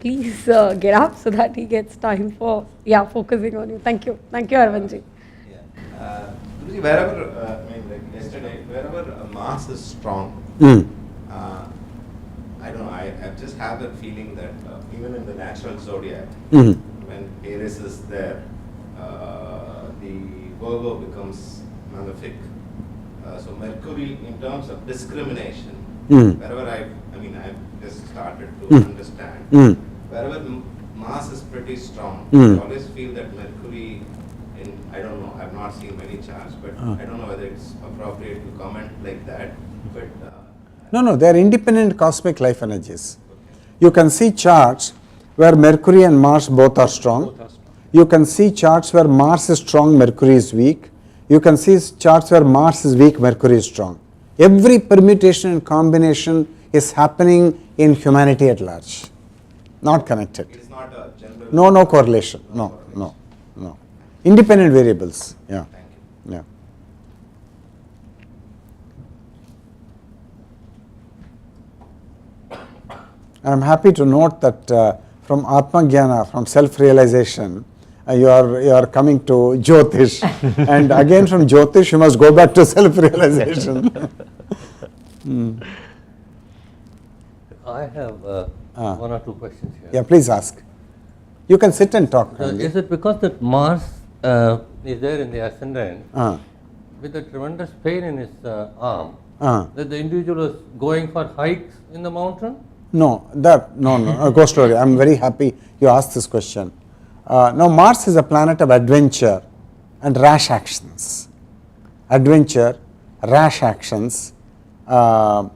please get up so that he gets time for focusing on you. Thank you, Aravindji. Guruji, wherever like yesterday, wherever a Mars is strong, I don't know. I just have that feeling that even in the natural zodiac, when Aries is there, the Virgo becomes malefic. So Mercury, in terms of discrimination, wherever I've just started to understand, wherever Mars is pretty strong, I always feel that Mercury, I don't know, I've not seen many charts, but I don't know whether it's appropriate to comment like that. But No, they are independent cosmic life energies. You can see charts where Mercury and Mars both are strong. You can see charts where Mars is strong, Mercury is weak. You can see charts where Mars is weak, Mercury is strong. Every permutation and combination is happening in humanity at large. Not connected. It's not a general... No correlation. No. Independent variables. Yeah. Thank you. Yeah. I am happy to note that from Atma Jnana, from self-realization, you are coming to Jyotish, and again from Jyotish you must go back to self-realization. I have one or two questions here. Yeah, please ask. You can sit and talk. Is it because that Mars is there in the ascendant with a tremendous pain in his arm that the individual is going for hikes in the mountain? No, ghost story. I am very happy you asked this question. Now, Mars is a planet of adventure and rash actions. Adventure, rash actions, and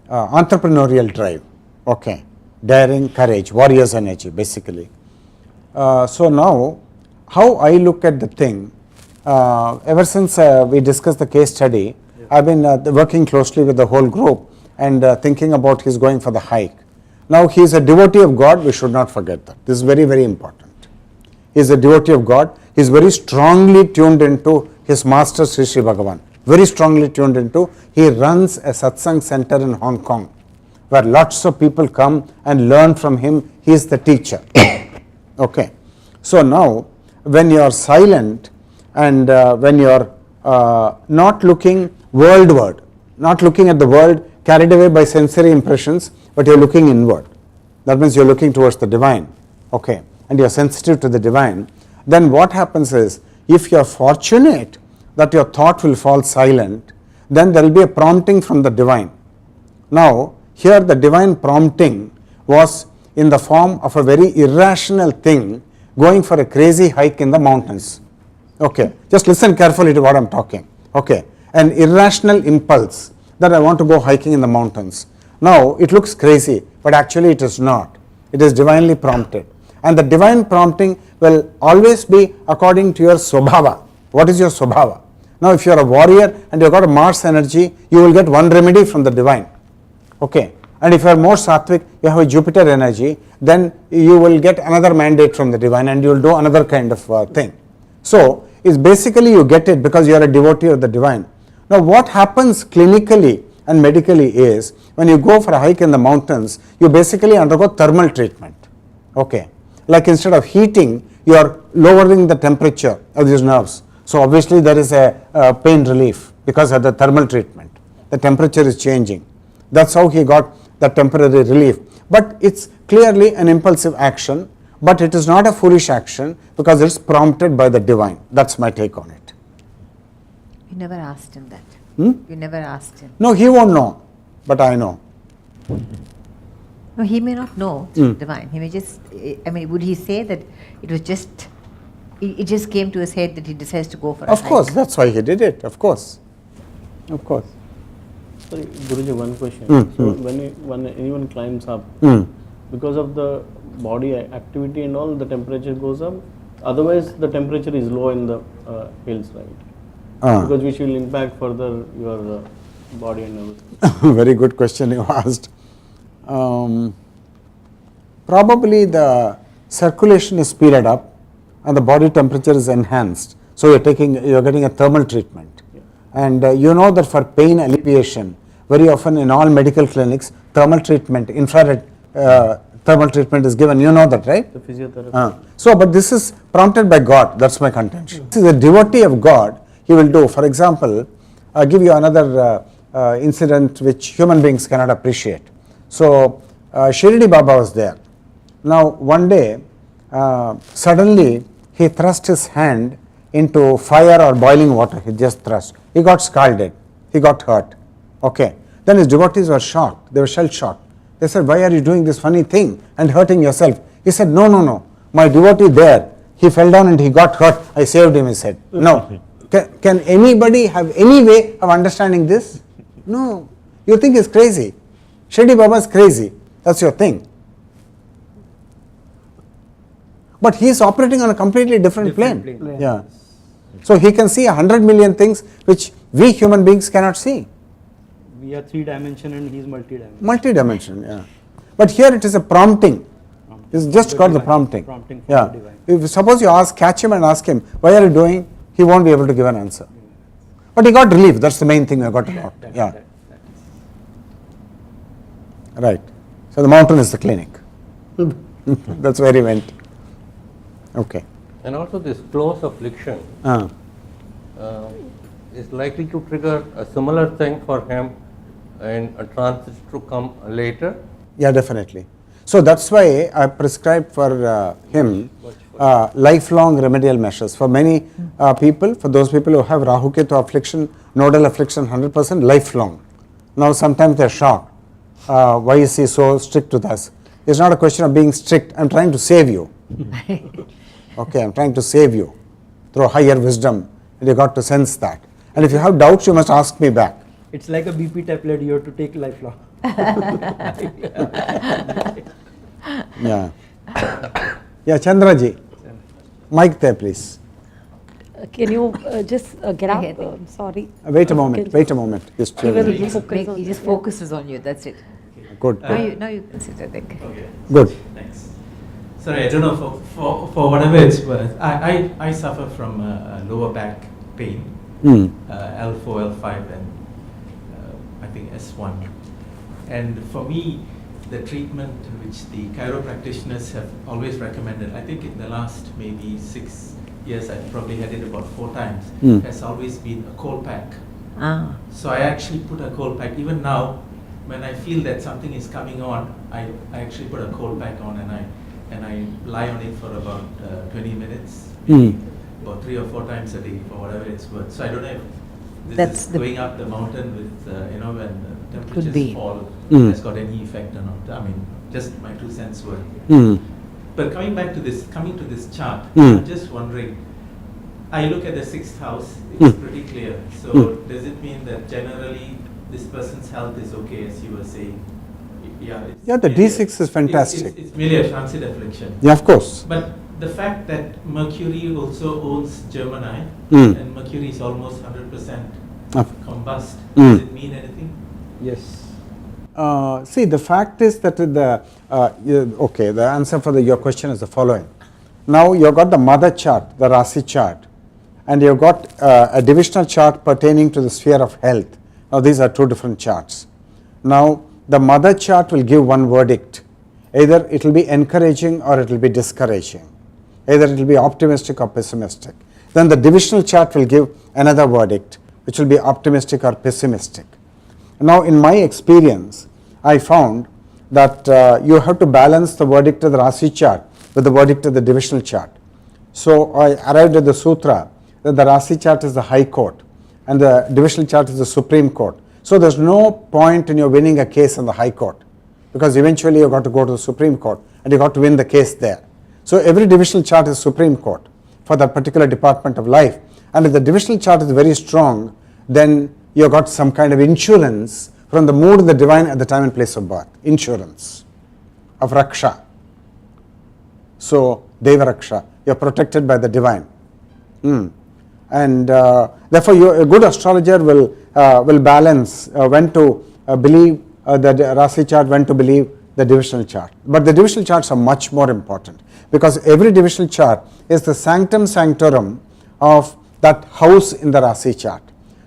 entrepreneurial drive. Okay, daring, courage, warrior's energy, basically. So now, how I look at the thing, ever since we discussed the case study, I've been working closely with the whole group and thinking about his going for the hike. Now he is a devotee of God, we should not forget that. This is very, very important. He is a devotee of God. He is very strongly tuned into his master Sri Sri Bhagavan. Very strongly tuned into. He runs a satsang center in Hong Kong where lots of people come and learn from him. He is the teacher. Okay. So now when you are silent and when you are not looking worldward, not looking at the world, carried away by sensory impressions, but you are looking inward. That means you are looking towards the divine, okay, and you are sensitive to the divine. Then what happens is, if you are fortunate that your thought will fall silent, then there will be a prompting from the divine. Now, here the divine prompting was in the form of a very irrational thing going for a crazy hike in the mountains. Okay, just listen carefully to what I am talking. Okay, an irrational impulse that I want to go hiking in the mountains. Now it looks crazy, but actually it is not. It is divinely prompted, and the divine prompting will always be according to your swabhava. What is your swabhava? Now if you are a warrior and you have got a Mars energy, you will get one remedy from the divine. Okay, and if you are more sattvic, you have a Jupiter energy, then you will get another mandate from the divine and you will do another kind of thing. So it's basically you get it because you are a devotee of the divine. Now what happens clinically and medically is, when you go for a hike in the mountains, you basically undergo thermal treatment. Okay, like instead of heating, you are lowering the temperature of these nerves. So obviously there is a pain relief because of the thermal treatment. The temperature is changing. That's how he got the temporary relief. But it's clearly an impulsive action, but it is not a foolish action because it's prompted by the divine. That's my take on it. You never asked him that. You never asked him. No, he won't know, but I know. No, he may not know it's divine. He may just, would he say that it was just, it just came to his head that he decides to go for a hike? Of course, that's why he did it, of course. Of course. Sorry, Guruji, one question. So when anyone climbs up, because of the body activity and all, the temperature goes up. Otherwise, the temperature is low in the hills, right? Because which will impact further your body and everything. Very good question you asked. Probably the circulation is speeded up and the body temperature is enhanced. So you are getting a thermal treatment. Yeah. And you know that for pain alleviation, very often in all medical clinics, thermal treatment, infrared thermal treatment is given. You know that, right? The physiotherapy. So, but this is prompted by God. That's my contention. This is a devotee of God. He will do. For example, I'll give you another incident which human beings cannot appreciate. So, Shirdi Baba was there. Now, one day, suddenly he thrust his hand into fire or boiling water. He just thrust. He got scalded. He got hurt. Okay. Then his devotees were shocked. They were shell shocked. They said, why are you doing this funny thing and hurting yourself? He said, no, no, no. My devotee there, he fell down and he got hurt. I saved him, he said. No. Can anybody have any way of understanding this? No. You think he's crazy. Shirdi Baba is crazy. That's your thing. But he is operating on a completely different plane. Yeah. So he can see 100 million things which we human beings cannot see. We are 3-dimension and he is multi-dimension. Multi-dimension, yeah. But here it is a prompting. It's just got the prompting. Prompting from Yeah. the divine. If suppose you catch him and ask him, why are you doing? He won't be able to give an answer. But he got relief. That's the main thing we got to know. Yeah. Right. So the mountain is the clinic. That's where he went. Okay. And also this close affliction is likely to trigger a similar thing for him and a transit to come later. Yeah, definitely. So that's why I prescribed for him lifelong remedial measures. For many people, for those people who have Rahu Ketu affliction, nodal affliction 100%, lifelong. Now sometimes they're shocked. Why is he so strict with us? It's not a question of being strict. I'm trying to save you. Okay, I'm trying to save you through higher wisdom. And you got to sense that. And if you have doubts, you must ask me back. It's like a BP tablet you have to take lifelong. Yeah. Yeah, Chandraji. Mic there, please. Can you just get up? Okay, thank you. Sorry. Wait a moment. Wait a moment. Just He will He focus on- just focuses on you, that's it. good. Now you can sit, I think. Okay. Good. Thanks. Sorry, I don't know, for whatever it's worth, I suffer from lower back pain, L4, L5 and I think S1. And for me, the treatment which the chiropractitioners have always recommended, I think in the last maybe 6 years, I've probably had it about 4 times, has always been a cold pack. Ah. So I actually put a cold pack. Even now, when I feel that something is coming on, I actually put a cold pack on and I lie on it for about 20 minutes, maybe about 3 or 4 times a day for whatever it's worth. So I don't know if this That's is the- going up the mountain with, when the Could temperatures be. fall, has got any effect or not. I mean, just my 2 cents worth. But coming to this chart, I'm just wondering, I look at the 6th house, it's pretty clear. So does it mean that generally this person's health is okay, as you were saying? Yeah, the D6 is fantastic. It's merely a transit affliction. Yeah, of course. But the fact that Mercury also owns Gemini, Mm. and Mercury is almost 100% Of- combust, Mm. does it mean anything? Yes. See, the fact is that the answer for your question is the following. Now you've got the mother chart, the Rasi chart, and you've got a divisional chart pertaining to the sphere of health. Now these are 2 different charts. Now the mother chart will give one verdict. Either it will be encouraging or it will be discouraging. Either it will be optimistic or pessimistic. Then the divisional chart will give another verdict, which will be optimistic or pessimistic. Now in my experience, I found that you have to balance the verdict of the Rasi chart with the verdict of the divisional chart. So I arrived at the sutra that the Rasi chart is the High Court and the divisional chart is the Supreme Court. So there's no point in you winning a case in the High Court, because eventually you got to go to the Supreme Court and you got to win the case there. So every divisional chart is Supreme Court for that particular department of life. And if the divisional chart is very strong, then you got some kind of insurance from the mood of the divine at the time and place of birth. Insurance of Raksha. So Deva Raksha, you're protected by the divine. And therefore a good astrologer will balance when to believe the Rasi chart, when to believe the divisional chart. But the divisional charts are much more important, because every divisional chart is the sanctum sanctorum of that house in the Rasi chart.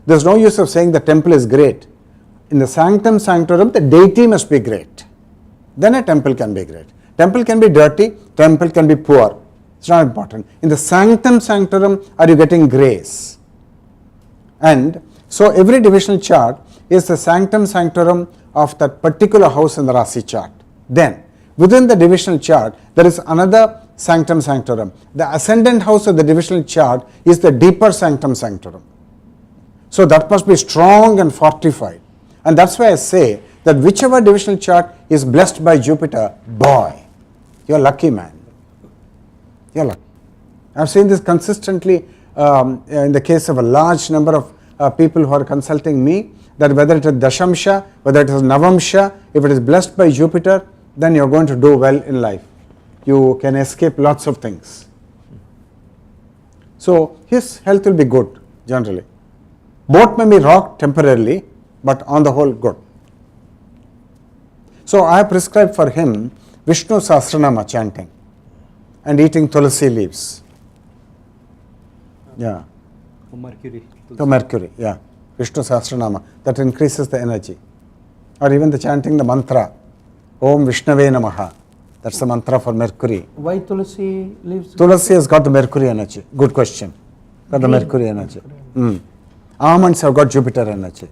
There's no use of saying the temple is great. in the sanctum sanctorum, the deity must be great. Then a temple can be great. Temple can be dirty, temple can be poor. It's not important. In the sanctum sanctorum, are you getting grace? And so every divisional chart is the sanctum sanctorum of that particular house in the Rasi chart. Then within the divisional chart, there is another sanctum sanctorum. The ascendant house of the divisional chart is the deeper sanctum sanctorum. So that must be strong and fortified. And that's why I say that whichever divisional chart is blessed by Jupiter, boy, you're lucky, man. You're lucky. I've seen this consistently in the case of a large number of people who are consulting me, that whether it is Dashamsha, whether it is Navamsha, if it is blessed by Jupiter, then you're going to do well in life. You can escape lots of things. So his health will be good generally. Both may be rocked temporarily, but on the whole good. So I have prescribed for him Vishnu Sahasranama chanting and eating tulsi leaves. Yeah. Mercury. To Mercury, yeah. Vishnu Sahasranama, that increases the energy. Or even the chanting the mantra, Om Vishnave Namaha. That's the mantra for Mercury. Why Tulsi leaves? Tulsi has got the Mercury energy. Good question. Got the Mercury energy. Almonds have got Jupiter energy.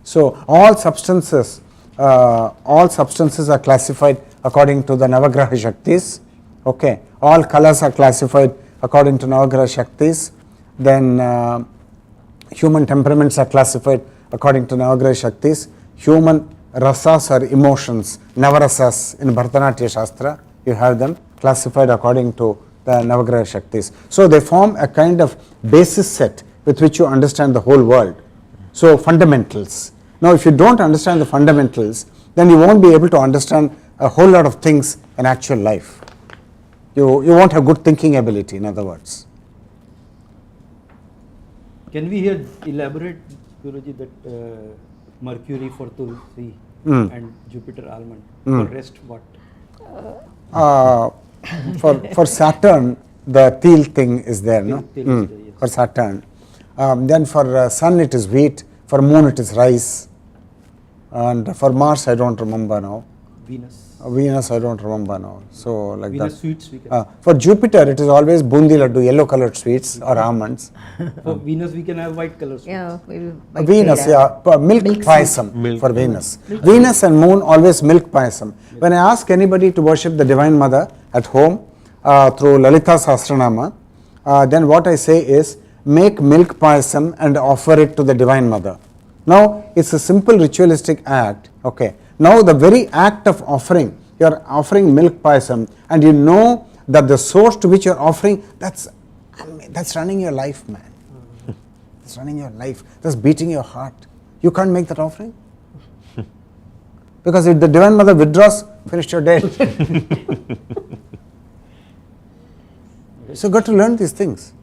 So all substances are classified according to the Navagraha Shaktis. Okay. All colors are classified according to Navagraha Shaktis. Then human temperaments are classified according to Navagraha Shaktis. Human rasas or emotions, Navarasas in Bharatanatyam Shastra, you have them classified according to the Navagraha Shaktis. So they form a kind of basis set with which you understand the whole world. So fundamentals. Now if you don't understand the fundamentals, then you won't be able to understand a whole lot of things in actual life. You won't have good thinking ability, in other words. Can we here elaborate, Guruji, that Mercury for Tulsi and Jupiter almond? For rest, what? For Saturn, the teal thing is there, no? Teal is there, yes. For Saturn. Then for Sun it is wheat, for Moon it is rice, and for Mars I don't remember now. Venus I don't remember now. So like Venus that. sweets we can. For Jupiter it is always bundi laddu, yellow colored sweets or almonds. For Venus we can have white color sweets. Yeah, maybe white Venus, Kerala. yeah, milk Milk payasam for Venus. Venus and Moon always milk payasam. When I ask anybody to worship the Divine Mother at home through Lalita Sahasranama, then what I say is make milk payasam and offer it to the Divine Mother. Now it's a simple ritualistic act. Okay. Now the very act of offering, you are offering milk payasam, and you know that the source to which you are offering, that's running your life, man. It's running your life. That's beating your heart. You can't make that offering. Because if the Divine Mother withdraws, finished your day. So you got to learn these things.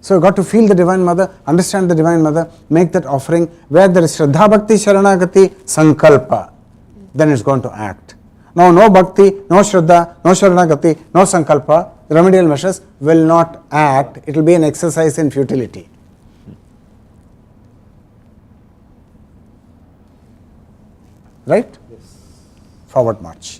So you got to feel the Divine Mother, understand the Divine Mother, make that offering. Where there is Shraddha Bhakti Sharanagati Sankalpa, then it's going to act. Now no Bhakti, no Shraddha, no Sharanagati, no Sankalpa, the remedial measures will not act. It will be an exercise in futility. Right? Yes. Forward march.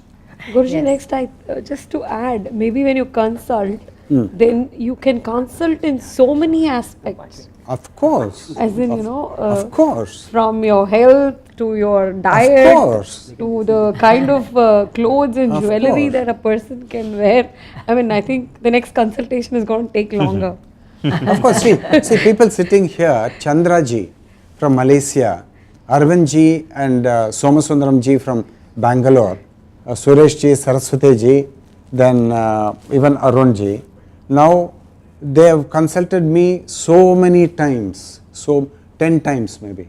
Guruji, Yes. next just to add, maybe when you consult, then you can consult in so many aspects. Of course. As in, of course. from your health to your diet, course. to the kind of clothes and Of jewelry course. that a person can wear. I mean, I think the next consultation is going to take longer. Of course, see people sitting here, Chandraji from Malaysia, Aravindji and Somasundaramji from Bangalore, Sureshji, Saraswateji, then even Arunji. Now they have consulted me so many times, so 10 times maybe.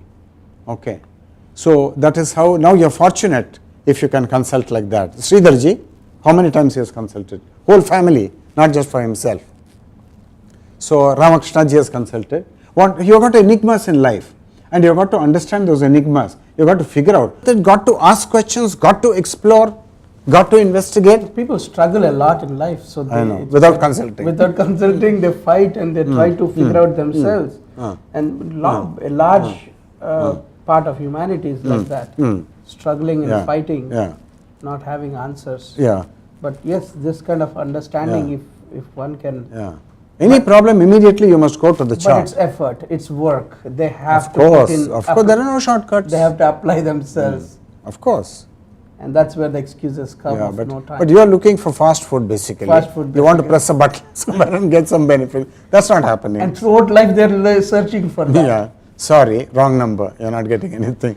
Okay. So that is how, now you are fortunate if you can consult like that. Sridharji, how many times he has consulted? Whole family, not just for himself. So Ramakrishnaji has consulted. You have got enigmas in life, and you have got to understand those enigmas. You have got to figure out. You got to ask questions, got to explore, got to investigate. People struggle a lot in life, so I know, it's without consulting. Without consulting, they fight and they try to figure out themselves. And a large part of humanity is like that, struggling and fighting, not having answers. But yes, this kind of understanding, if one can. Any problem, immediately you must go to the chart. But it's effort, it's work. They have of to course, put in. Of course, there are no shortcuts. They have to apply themselves. Of course. And that's where the excuses come of no time. But you are looking for fast food basically. Fast food. You want to press a button somewhere and get some benefit. That's not happening. And throughout life they are searching for that. Sorry, wrong number. You are not getting anything.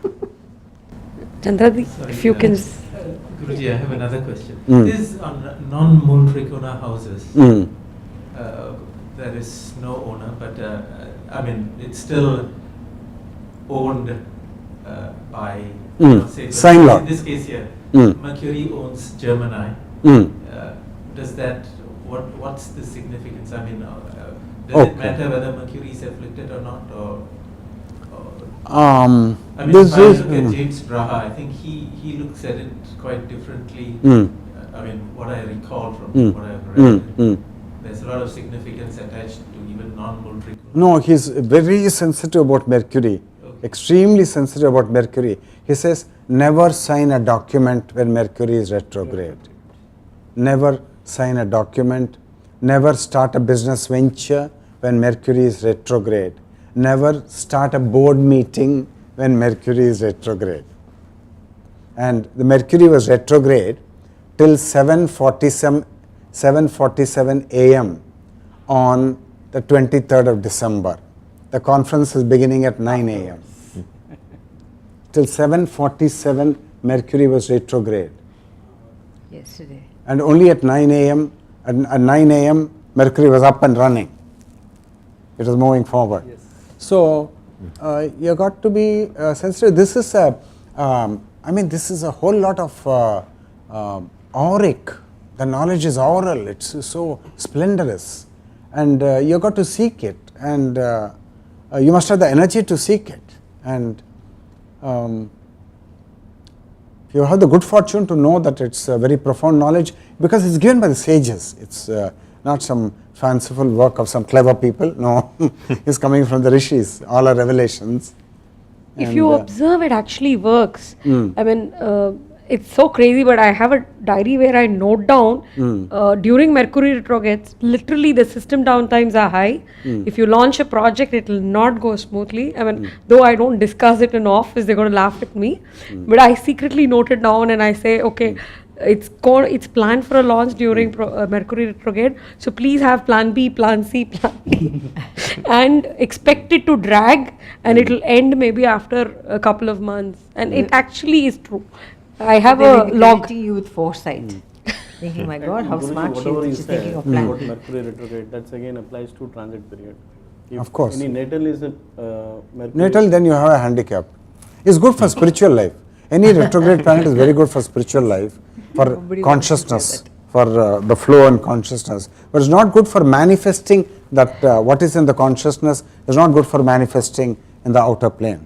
Chandraji, if you can. Guruji, I have another question. This on non-moon trikona houses. There is no owner, but I mean it's still owned by. Say Sign law. in this case here, Mercury owns Gemini. Does that what's the significance? I mean, does it matter whether Mercury is afflicted or not, or I mean, if I look at James Braha, I think he looks at it quite differently. I mean, what I recall from what I've read, there's a lot of significance attached to even non-moon trikona. No, he's very sensitive about Mercury. Extremely sensitive about Mercury. He says, never sign a document when Mercury is retrograde. Never sign a document. Never start a business venture when Mercury is retrograde. Never start a board meeting when Mercury is retrograde. And the Mercury was retrograde till 7:47 a.m. on the 23rd of December. The conference is beginning at 9 a.m. Till 7:47 Mercury was retrograde. Yesterday. And only at 9 a.m. At 9 a.m. Mercury was up and running. It was moving forward. Yes. So you got to be sensitive. This is a, I mean, this is a whole lot of auric. The knowledge is oral. It's so splendorous, and you got to seek it, and you must have the energy to seek it. And you have the good fortune to know that it's very profound knowledge because it's given by the sages. It's not some fanciful work of some clever people. No, it's coming from the rishis. All are revelations. If you observe, it actually works. I mean, it's so crazy, but I have a diary where I note down during Mercury retrogrades, literally the system downtimes are high. If you launch a project, it will not go smoothly. I mean, though I don't discuss it in office, they're going to laugh at me. But I secretly note it down and I say, okay, it's planned for a launch during Mercury retrograde. So please have plan B, plan C, plan D. And expect it to drag and it will end maybe after a couple of months. And it actually is true. I have a log. You with foresight. Thinking, my God, how Guruji, smart she whatever is. you She's thinking said of plan. about Mercury retrograde, that's again applies to transit period. If Of course. any natal is a Mercury. Natal, then you have a handicap. It's good for spiritual life. Any retrograde planet is very good for spiritual life, for Nobody consciousness, for the flow and consciousness. But it's not good for manifesting that what is in the consciousness is not good for manifesting in the outer plane.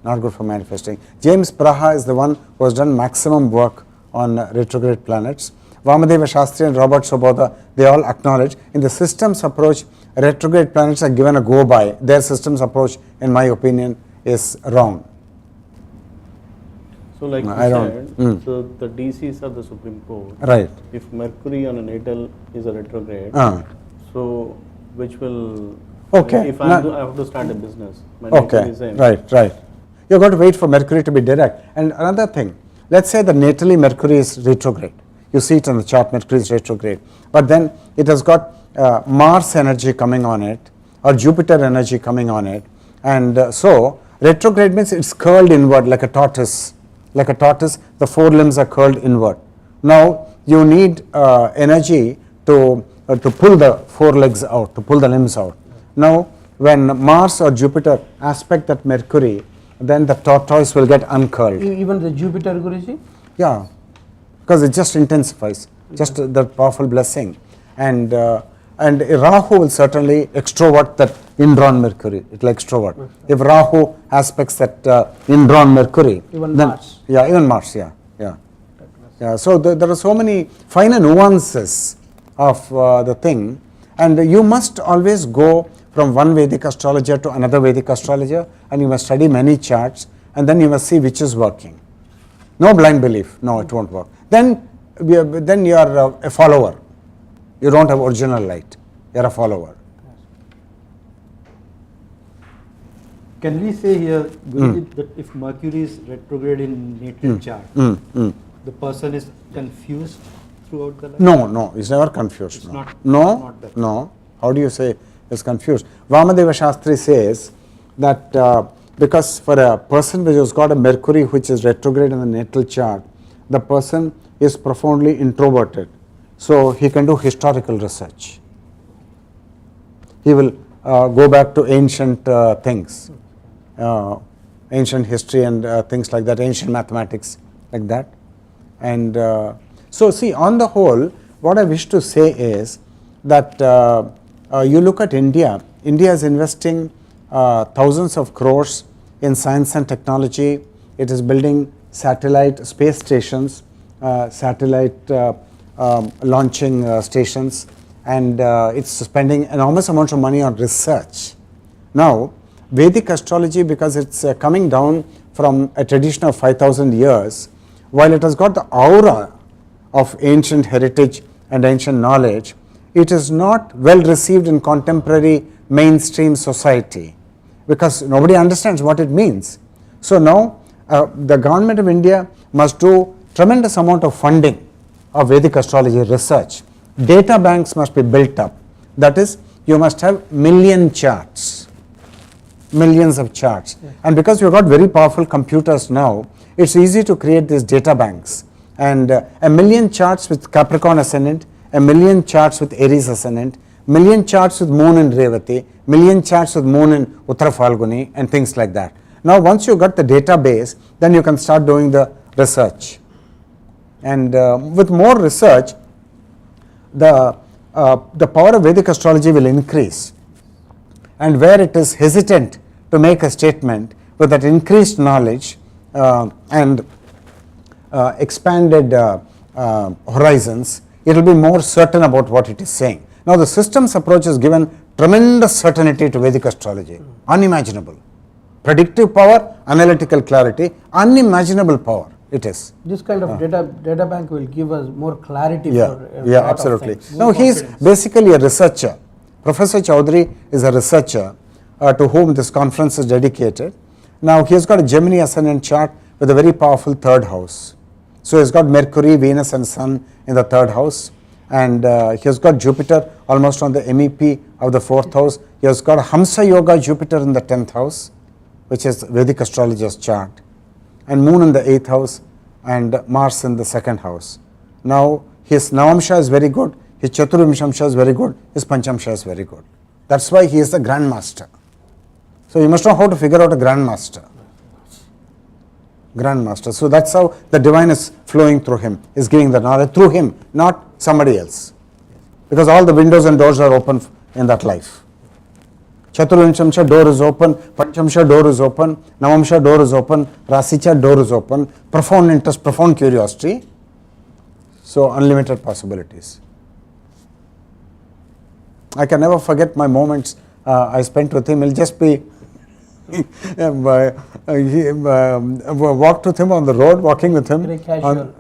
Not good for manifesting. James Braha is the one who has done maximum work on retrograde planets. Vamadeva Shastri and Robert Sobodha, they all acknowledge in the systems approach, retrograde planets are given a go by. Their systems approach, in my opinion, is wrong. So like I you don't- said, so the DCs are the Supreme Court. Right. If Mercury on a natal is a retrograde, so which will, Okay. if I have to start a business, my Okay, natal is in. right. You've got to wait for Mercury to be direct. And another thing, let's say that natally Mercury is retrograde. You see it on the chart, Mercury is retrograde. But then it has got Mars energy coming on it, or Jupiter energy coming on it. And so retrograde means it's curled inward like a tortoise. Like a tortoise, the four limbs are curled inward. Now you need energy to pull the four legs out, to pull the limbs out. Now when Mars or Jupiter aspect that Mercury, then the tortoise will get uncurled. Even the Jupiter, Guruji? Yeah, because it just intensifies, just that powerful blessing. And Rahu will certainly extrovert that indrawn Mercury, it will extrovert. If Rahu aspects that indrawn Mercury, Even then, Mars. Yeah, even Mars, yeah. So there are so many finer nuances of the thing, and you must always go from one Vedic astrologer to another Vedic astrologer, and you must study many charts, and then you must see which is working. No blind belief, no, it won't work. Then you are a follower. You don't have original light. You are a follower. Can we say here, Guruji, that if Mercury is retrograde in natal chart, the person is confused throughout the life? No, he's never confused. It's not that. No. How do you say he's confused? Vamadeva Shastri says that because for a person which has got a Mercury which is retrograde in the natal chart, the person is profoundly introverted. So he can do historical research. He will go back to ancient things, ancient history and things like that, ancient mathematics like that. And so see, on the whole, what I wish to say is that you look at India. India is investing thousands of crores in science and technology. It is building satellite space stations, satellite launching stations, and it's spending enormous amounts of money on research. Now, Vedic astrology, because it's coming down from a tradition of 5,000 years, while it has got the aura of ancient heritage and ancient knowledge, it is not well received in contemporary mainstream society because nobody understands what it means. So now the government of India must do tremendous amount of funding of Vedic astrology research. Data banks must be built up. That is, you must have millions of charts. And because you've got very powerful computers now, it's easy to create these data banks. And a million charts with Capricorn ascendant, a million charts with Aries ascendant, million charts with moon in Revati, million charts with moon in Uttara Falguni, and things like that. Now once you got the database, then you can start doing the research. And with more research, the power of Vedic astrology will increase. And where it is hesitant to make a statement, with that increased knowledge and expanded horizons, it will be more certain about what it is saying. Now the systems approach has given tremendous certainty to Vedic astrology, unimaginable. Predictive power, analytical clarity, unimaginable power it is. This kind of data bank will give us more clarity for a yeah, lot absolutely. of things. Now he is basically a researcher. Professor Chaudhary is a researcher to whom this conference is dedicated. Now he has got a Gemini ascendant chart with a very powerful third house. So he has got Mercury, Venus and Sun in the third house, and he has got Jupiter almost on the MEP of the fourth house. He has got Hamsa Yoga Jupiter in the 10th house, which is Vedic astrologer's chart, and Moon in the 8th house and Mars in the 2nd house. Now his Navamsha is very good, his Chaturvimshamsha is very good, his Panchamsha is very good. That's why he is the Grand Master. So you must know how to figure out a Grand Master. Grand Master. So that's how the divine is flowing through him, is giving the knowledge through him, not somebody else. Because all the windows and doors are open in that life. Chaturvimshamsha door is open, Panchamsha door is open, Navamsha door is open, Rasicha door is open, profound interest, profound curiosity. So unlimited possibilities. I can never forget my moments I spent with him. He'll just be walked with him on the road, walking with him. Very casual.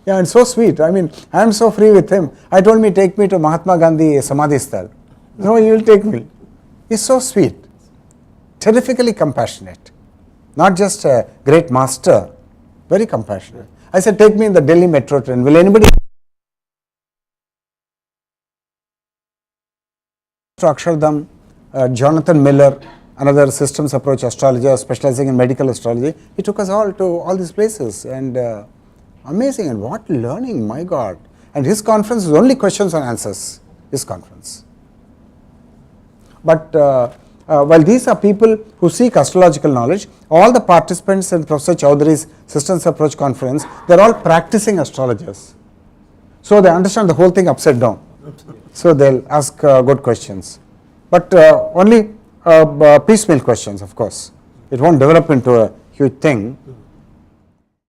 Yeah, and so sweet. I mean, I am so free with him. I told me, take me to Mahatma Gandhi Samadhi Sthal. No, he will take me. He's so sweet, terrifically compassionate. Not just a great master, very compassionate. I said, take me in the Delhi metro train. Will anybody? Akshardham, Jonathan Miller, another systems approach astrologer specializing in medical astrology, he took us all to all these places, and amazing, and what learning, my God. And his conference is only questions and answers, his conference. But while these are people who seek astrological knowledge, all the participants in Professor Chaudhary's systems approach conference, they are all practicing astrologers. So they understand the whole thing upside down. So they'll ask good questions, but only piecemeal questions, of course. It won't develop into a huge thing.